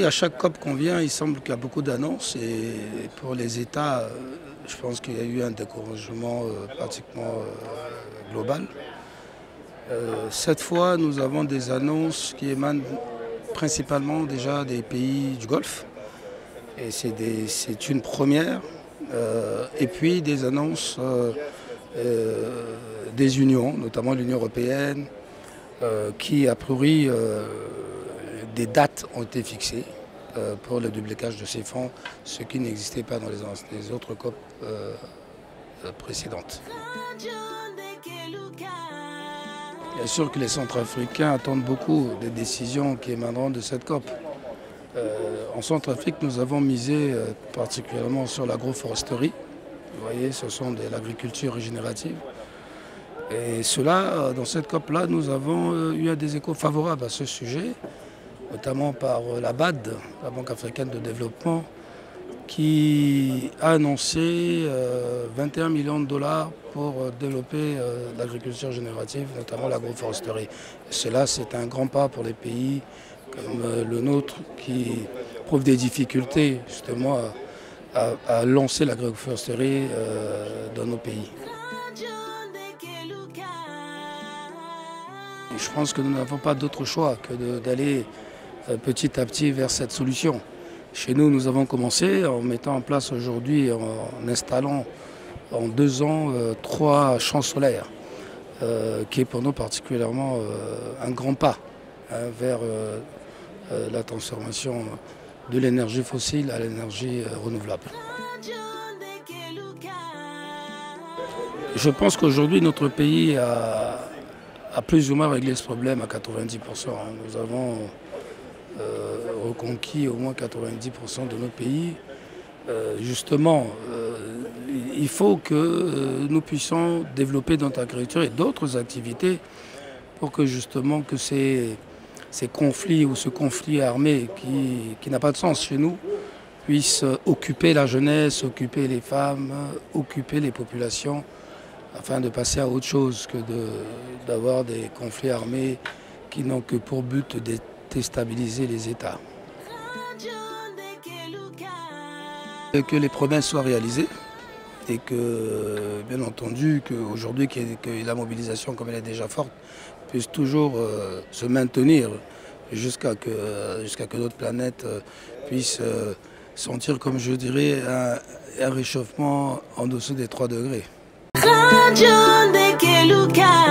à chaque COP qu'on vient, il semble qu'il y a beaucoup d'annonces et pour les États, je pense qu'il y a eu un découragement pratiquement global. Cette fois, nous avons des annonces qui émanent principalement déjà des pays du Golfe et c'est une première. Et puis des annonces des unions, notamment l'Union européenne, qui a priori des dates ont été fixées pour le déblocage de ces fonds, ce qui n'existait pas dans les autres COP précédentes. Bien sûr que les Centrafricains attendent beaucoup des décisions qui émaneront de cette COP. En Centrafrique, nous avons misé particulièrement sur l'agroforesterie. Vous voyez, ce sont de l'agriculture régénérative. Et cela, dans cette COP-là, nous avons eu des échos favorables à ce sujet, notamment par la BAD, la Banque africaine de développement, qui a annoncé 21 millions de dollars pour développer l'agriculture générative, notamment l'agroforesterie. Cela, c'est un grand pas pour les pays comme le nôtre qui prouvent des difficultés justement à lancer l'agroforesterie dans nos pays. Je pense que nous n'avons pas d'autre choix que d'aller petit à petit vers cette solution. Chez nous, nous avons commencé en mettant en place aujourd'hui, en installant en 2 ans 3 champs solaires, qui est pour nous particulièrement un grand pas vers la transformation de l'énergie fossile à l'énergie renouvelable. Je pense qu'aujourd'hui, notre pays a plus ou moins réglé ce problème à 90%. Nous avons reconquis au moins 90% de nos pays. Justement, il faut que nous puissions développer notre agriculture et d'autres activités pour que justement que ces conflits ou ce conflit armé qui n'a pas de sens chez nous puisse occuper la jeunesse, occuper les femmes, occuper les populations afin de passer à autre chose que d'avoir des conflits armés qui n'ont que pour but de déstabiliser les États. Et que les promesses soient réalisées et que, bien entendu, qu'aujourd'hui que la mobilisation, comme elle est déjà forte, puisse toujours se maintenir jusqu'à que notre planète puisse sentir, comme je dirais, un réchauffement en dessous des 3 degrés. Radio de Keluka.